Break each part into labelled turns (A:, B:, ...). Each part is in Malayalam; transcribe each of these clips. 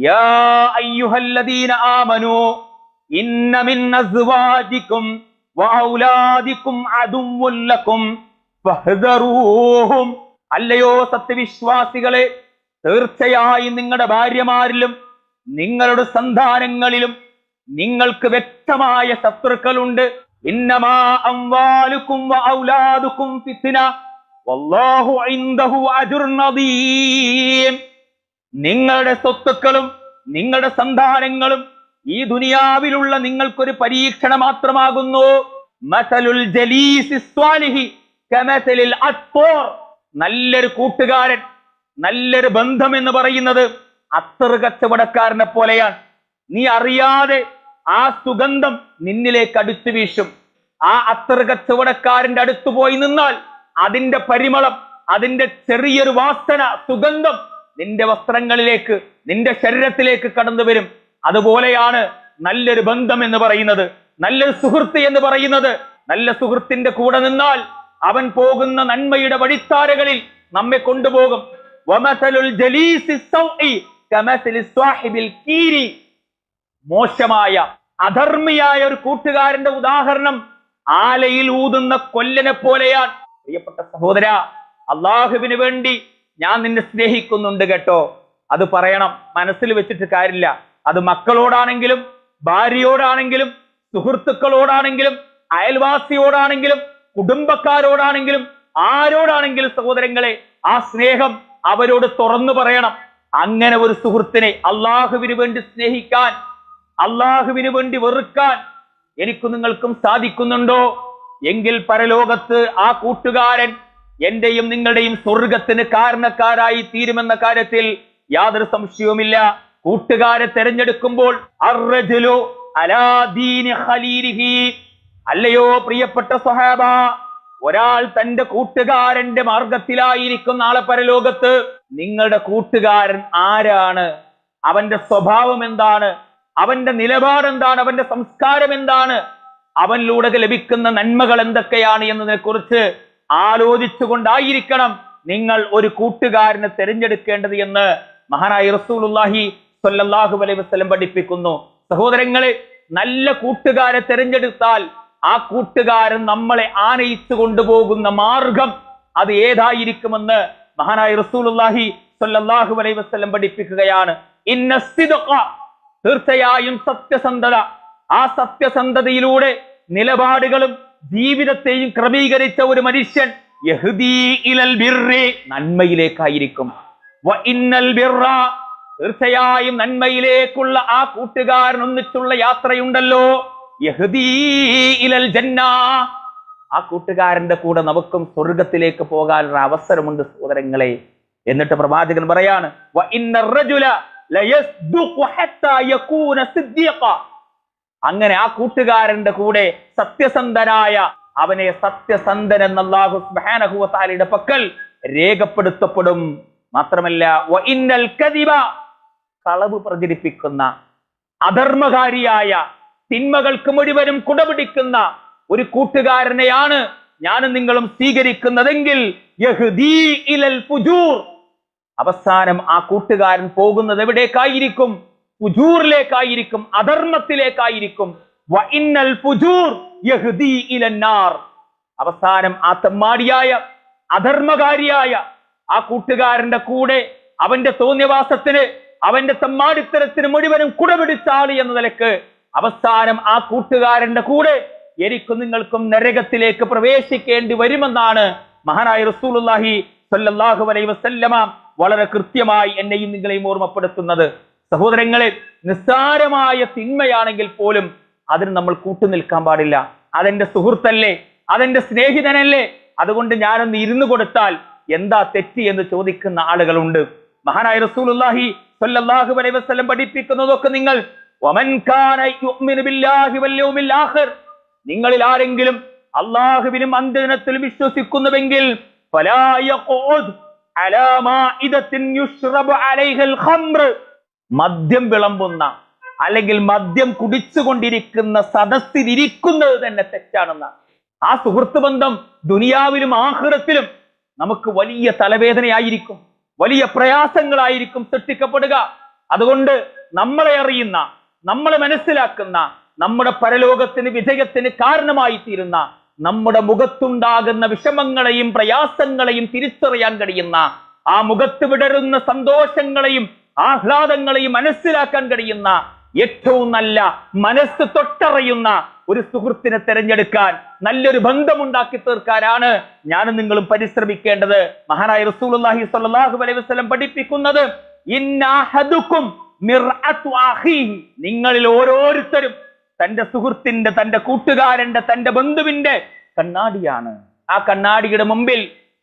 A: യാ അയ്യുഹല്ലദീന ആമനൂ ഇന്ന മിൻ അസ്വാജികും വഔലാദികും അദുവ്വുൻ ലക്കും ഫഹ്ദറൂഹും. അല്ലയോ സത്യവിശ്വാസികളെ, തീർച്ചയായും നിങ്ങളുടെ ഭാര്യമാരിലും നിങ്ങളുടെ സന്താനങ്ങളിലും നിങ്ങൾക്ക് വ്യക്തമായ ശത്രുക്കളുണ്ട്. ഇന്നമാ അംവാലുക്കും വഔലാദുക്കും ഫിത്ന വല്ലാഹു ഇൻദഹു അജ്റുൻ അദീം. നിങ്ങളുടെ സ്വത്തുക്കളും നിങ്ങളുടെ സന്താനങ്ങളും ഈ ദുനിയാവിലുള്ള നിങ്ങൾക്കൊരു പരീക്ഷണ മാത്രമാകുന്നു. മസലുൽ ജലീസി സ്വാലിഹി കമസലിൽ അത്വർ. നല്ലൊരു കൂട്ടുകാരൻ, നല്ലൊരു ബന്ധം എന്ന് പറയുന്നത് അത്തർ കച്ചവടക്കാരനെ പോലെയാണ്. നീ അറിയാതെ ആ സുഗന്ധം നിന്നിലേക്ക് അടുത്തു വീശും. ആ അത്തർ കച്ചവടക്കാരന്റെ അടുത്ത് പോയി നിന്നാൽ അതിന്റെ പരിമളം, അതിന്റെ ചെറിയൊരു വാസന, സുഗന്ധം നിന്റെ വസ്ത്രങ്ങളിലേക്ക്, നിന്റെ ശരീരത്തിലേക്ക് കടന്നു വരും. അതുപോലെയാണ് നല്ലൊരു ബന്ധം എന്ന് പറയുന്നത്, നല്ലൊരു സുഹൃത്ത് എന്ന് പറയുന്നത്. നല്ല സുഹൃത്തിന്റെ കൂടെ നിന്നാൽ അവൻ പോകുന്ന നന്മയുടെ വഴിത്താരകളിൽ നമ്മെ കൊണ്ടുപോകും. വമസലുൽ ജലീസി സൗഇ കമസലി സ്വാഹിബിൽ കീരി. മോശമായ അധർമ്മിയായ ഒരു കൂട്ടുകാരന്റെ ഉദാഹരണം ആലയിൽ ഊതുന്ന കൊല്ലനെ പോലെയാണ്. പ്രിയപ്പെട്ട സഹോദര, അള്ളാഹുവിന് വേണ്ടി ഞാൻ നിന്നെ സ്നേഹിക്കുന്നുണ്ട് കേട്ടോ, അത് പറയണം, മനസ്സിൽ വെച്ചിട്ട് കാര്യമില്ല. അത് മക്കളോടാണെങ്കിലും ഭാര്യയോടാണെങ്കിലും സുഹൃത്തുക്കളോടാണെങ്കിലും അയൽവാസിയോടാണെങ്കിലും കുടുംബക്കാരോടാണെങ്കിലും ആരോടാണെങ്കിലും സഹോദരങ്ങളെ, ആ സ്നേഹം അവരോട് തുറന്നു പറയണം. അങ്ങനെ ഒരു സുഹൃത്തിനെ അള്ളാഹുവിന് വേണ്ടി സ്നേഹിക്കാൻ, അള്ളാഹുവിന് വേണ്ടി വെറുക്കാൻ എനിക്കും നിങ്ങൾക്കും സാധിക്കുന്നുണ്ടോ? എങ്കിൽ പരലോകത്ത് ആ കൂട്ടുകാരൻ എന്റെയും നിങ്ങളുടെയും സ്വർഗത്തിന് കാരണക്കാരായി തീരുമെന്ന കാര്യത്തിൽ യാതൊരു സംശയവുമില്ല. കൂട്ടുകാരെ തെരഞ്ഞെടുക്കുമ്പോൾ അർറജുലു അലാ ദീനി ഖലീലിഹി. അല്ലയോ പ്രിയപ്പെട്ട സ്വഹാബ, ഒരാൾ തന്റെ കൂട്ടുകാരന്റെ മാർഗത്തിലായിരിക്കും നാളെ പരലോകത്ത്. നിങ്ങളുടെ കൂട്ടുകാരൻ ആരാണ്? അവന്റെ സ്വഭാവം എന്താണ്? അവന്റെ നിലപാട് എന്താണ്? അവന്റെ സംസ്കാരം എന്താണ്? അവനിലൂടെ ലഭിക്കുന്ന നന്മകൾ എന്തൊക്കെയാണ് എന്നതിനെ കുറിച്ച് ആലോചിച്ചുകൊണ്ടായിരിക്കണം നിങ്ങൾ ഒരു കൂട്ടുകാരനെ തിരഞ്ഞെടുക്കേണ്ടത് എന്ന് മഹാനായ റസൂലുള്ളാഹി സ്വല്ലല്ലാഹു അലൈഹി വസല്ലം പഠിപ്പിക്കുന്നു. സഹോദരങ്ങളെ, നല്ല കൂട്ടുകാരെ തിരഞ്ഞെടുത്താൽ ആ കൂട്ടുകാരൻ നമ്മളെ ആനയിച്ചു കൊണ്ടുപോകുന്ന മാർഗം അത് ഏതായിരിക്കുമെന്ന് മഹാനായ റസൂലുള്ളാഹി സ്വല്ലല്ലാഹു അലൈഹി വസല്ലം പഠിപ്പിക്കുകയാണ്. ഇന്ന സിദ്ഖ, തീർച്ചയായും സത്യസന്ധത, ആ സത്യസന്ധതയിലൂടെ നിലപാടുകളും ജീവിതത്തെയും ക്രമീകരിച്ച ഒരു മനുഷ്യൻ യഹ്ദീ ഇലൽ ബിർരി, നന്മയിലേക്കായിരിക്കും. വ ഇന്നൽ ബിർറ, തീർച്ചയായും നന്മയിലേക്കുള്ള ആ കൂട്ടുകാരൻ ഒന്നിച്ചുള്ള യാത്രയുണ്ടല്ലോ, യഹ്ദീ ഇലൽ ജന്ന, ആ കൂട്ടുകാരന്റെ കൂടെ നമുക്കും സ്വർഗത്തിലേക്ക് പോകാനുള്ള അവസരമുണ്ട് സഹോദരങ്ങളെ. എന്നിട്ട് പ്രവാചകൻ പറയാണ്, വ ഇന്നർ റജുല ലയസ്ദുഖു ഹത്താ യകൂന സിദ്ദീഖ. അങ്ങനെ ആ കൂട്ടുകാരന്റെ കൂടെ സത്യസന്ധനായ അവനെ സത്യസന്ധൻ എന്ന് അല്ലാഹു സുബ്ഹാനഹു വ തആലയുടെ പക്കൽ രേഖപ്പെടുത്തപ്പെടും. മാത്രമല്ല വ ഇന്നൽ കദിബ, കളവ് പ്രചരിപ്പിക്കുന്ന അധർമ്മകാരിയായ തിന്മകൾക്ക് മുഴുവനും കുടപിടിക്കുന്ന ഒരു കൂട്ടുകാരനെയാണ് ഞാനും നിങ്ങളും സ്വീകരിക്കുന്നതെങ്കിൽ യഹ്ദീ ഇലൽ ഫുജൂർ, അവസാനം ആ കൂട്ടുകാരൻ പോകുന്നത് എവിടേക്കായിരിക്കും? ഫുജൂറിലേക്കായിരിക്കും, അധർമ്മത്തിലേക്കായിരിക്കും. വ ഇന്നൽ ഫുജൂർ യഹ്ദീ ഇലന്നാർ, അവസാനം ആ തെമ്മാടിയായ അധർമ്മകാരിയായ ആ കൂട്ടുകാരന്റെ കൂടെ അവന്റെ തോന്നിയവാസത്തിന്, അവന്റെ തെമ്മാടിത്തരത്തിന് മുഴുവനും കുടപിടിച്ച ആള് എന്ന നിലക്ക് അവസാനം ആ കൂട്ടുകാരന്റെ കൂടെ എനിക്കും നിങ്ങൾക്കും നരകത്തിലേക്ക് പ്രവേശിക്കേണ്ടി വരുമെന്നാണ് മഹാനായ റസൂലുള്ളാഹി സ്വല്ലല്ലാഹു അലൈഹി വസല്ലമ വളരെ കൃത്യമായി എന്നെയും നിങ്ങളെയും ഓർമ്മപ്പെടുത്തുന്നത്. സഹോദരങ്ങളെ, നിസ്സാരമായ തിന്മയാണെങ്കിൽ പോലും അതിന് നമ്മൾ കൂട്ടുനിൽക്കാൻ പാടില്ല. അതെന്റെ സുഹൃത്തല്ലേ, അതെന്റെ സ്നേഹിതനല്ലേ, അതുകൊണ്ട് ഞാനൊന്ന് ഇരുന്നു കൊടുത്താൽ എന്താ തെറ്റ് എന്ന് ചോദിക്കുന്ന ആളുകളുണ്ട്. മഹാനായ റസൂലുള്ളാഹി സ്വല്ലല്ലാഹു അലൈഹി വസല്ലം പഠിപ്പിക്കുന്നതൊക്കെ നിങ്ങൾ വമൻ കാന യുഅ്മിനു ബില്ലാഹി വൽ യൗമിൽ ആഖിർ, നിങ്ങളിൽ ആരെങ്കിലും അല്ലാഹുവിനും അന്ത്യദിനത്തിലും വിശ്വസിക്കുന്നുവെങ്കിൽ ഫലാ യഖഉദ് അലാ മാഇദത്തിൻ യുശ്റബു അലൈഹിൽ ഖംർ, മദ്യം വിളമ്പുന്ന അല്ലെങ്കിൽ മദ്യം കുടിച്ചുകൊണ്ടിരിക്കുന്ന സദസ്സിലിരിക്കുന്നത് തന്നെ തെറ്റാണെന്ന്. ആ സുഹൃത്ത് ബന്ധം ദുനിയാവിലും ആഖിറത്തിലും നമുക്ക് വലിയ തലവേദനയായിരിക്കും, വലിയ പ്രയാസങ്ങളായിരിക്കും സൃഷ്ടിക്കപ്പെടുക. അതുകൊണ്ട് നമ്മളെ അറിയുന്ന, നമ്മളെ മനസ്സിലാക്കുന്ന, നമ്മുടെ പരലോകത്തിന് വിജയത്തിന് കാരണമായി തീരുന്ന, നമ്മുടെ മുഖത്തുണ്ടാകുന്ന വിഷമങ്ങളെയും പ്രയാസങ്ങളെയും തിരിച്ചറിയാൻ കഴിയുന്ന, ആ മുഖത്ത് വിടരുന്ന സന്തോഷങ്ങളെയും ആഹ്ലാദങ്ങളെയും മനസ്സിലാക്കാൻ കഴിയുന്ന, ഏറ്റവും നല്ല മനസ്സ് തൊട്ടറിയുന്ന ഒരു സുഹൃത്തിനെ തിരഞ്ഞെടുക്കാൻ, നല്ലൊരു ബന്ധമുണ്ടാക്കി തീർക്കാനാണ് ഞാനും നിങ്ങളും പരിശ്രമിക്കേണ്ടത്. മഹാനായ റസൂലുള്ളാഹി സ്വല്ലല്ലാഹു അലൈഹി വസല്ലം പഠിപ്പിക്കുന്നത്, ഇന്നഹദുക്കും മിർഅതു അഖീഹി, നിങ്ങളിൽ ഓരോരുത്തരും തന്റെ സുഹൃത്തിന്റെ, തന്റെ കൂട്ടുകാരന്റെ, തന്റെ ബന്ധുവിന്റെ കണ്ണാടിയാണ്. ആ കണ്ണാടിയുടെ മുമ്പിൽ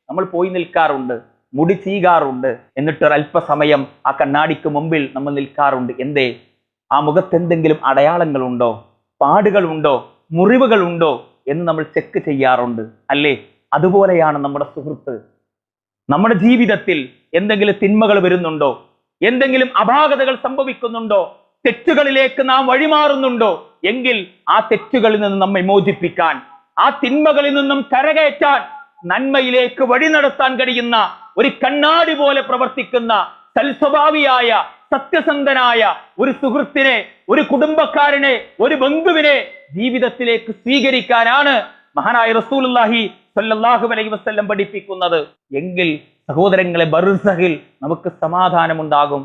A: നമ്മൾ പോയി നിൽക്കാറുണ്ട്, മുടി ചീകാറുണ്ട്, എന്നിട്ട് ഒരല്പസമയം ആ കണ്ണാടിക്ക് മുമ്പിൽ നമ്മൾ നിൽക്കാറുണ്ട്. എന്തേ? ആ മുഖത്ത് എന്തെങ്കിലും അടയാളങ്ങളുണ്ടോ, പാടുകളുണ്ടോ, മുറിവുകളുണ്ടോ എന്ന് നമ്മൾ ചെക്ക് ചെയ്യാറുണ്ട്, അല്ലേ? അതുപോലെയാണ് നമ്മുടെ സുഹൃത്ത്. നമ്മുടെ ജീവിതത്തിൽ എന്തെങ്കിലും തിന്മകൾ വരുന്നുണ്ടോ, എന്തെങ്കിലും അപാകതകൾ സംഭവിക്കുന്നുണ്ടോ, തെറ്റുകളിലേക്ക് നാം വഴിമാറുന്നുണ്ടോ എങ്കിൽ ആ തെറ്റുകളിൽ നിന്ന് നമ്മെ മോചിപ്പിക്കാൻ, ആ തിന്മകളിൽ നിന്നും കരകയറ്റാൻ, നന്മയിലേക്ക് വഴി നടത്താൻ കഴിയുന്ന ഒരു കണ്ണാടി പോലെ പ്രവർത്തിക്കുന്ന സൽസ്വഭാവിയായ, സത്യസന്ധനായ ഒരു സുഹൃത്തിനെ, ഒരു കുടുംബക്കാരനെ, ഒരു ബന്ധുവിനെ ജീവിതത്തിലേക്ക് സ്വീകരിക്കാനാണ് മഹാനായ റസൂലുള്ളാഹി സ്വല്ലല്ലാഹു അലൈഹി വസല്ലം പഠിപ്പിക്കുന്നത്. എങ്കിൽ സഹോദരങ്ങളെ, ബർസഖിൽ നമുക്ക് സമാധാനമുണ്ടാകും.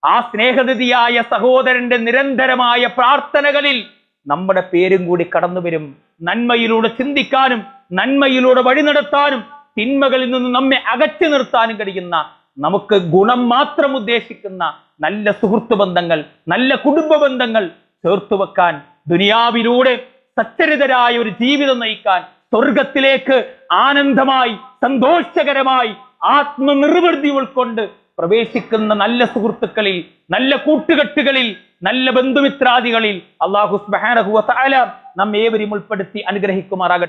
A: ആ സ്നേഹനിധിയായ സഹോദരന്റെ നിരന്തരമായ പ്രാർത്ഥനകളിൽ നമ്മുടെ പേരും കൂടി കടന്നു വരും. നന്മയിലൂടെ ചിന്തിക്കാനും, നന്മയിലൂടെ വഴി നടത്താനും, തിന്മകളിൽ നിന്ന് നമ്മെ അകറ്റി നിർത്താനും കഴിയുന്ന, നമുക്ക് ഗുണം മാത്രം ഉദ്ദേശിക്കുന്ന നല്ല സുഹൃത്ത് ബന്ധങ്ങൾ, നല്ല കുടുംബ ബന്ധങ്ങൾ ചേർത്തുവെക്കാൻ, ദുനിയാവിലൂടെ സച്ചരിതരായ ഒരു ജീവിതം നയിക്കാൻ, സ്വർഗത്തിലേക്ക് ആനന്ദമായി, സന്തോഷകരമായി, ആത്മനിർവൃതി ഉൾക്കൊണ്ട് പ്രവേശിക്കുന്ന നല്ല സുഹൃത്തുക്കളിൽ, നല്ല കൂട്ടുകെട്ടുകളിൽ, നല്ല ബന്ധുമിത്രാദികളിൽ അല്ലാഹു സുബ്ഹാനഹു വ തആല നമ്മേവരെയും ഉൾപ്പെടുത്തി അനുഗ്രഹിക്കുമാറാകട്ടെ.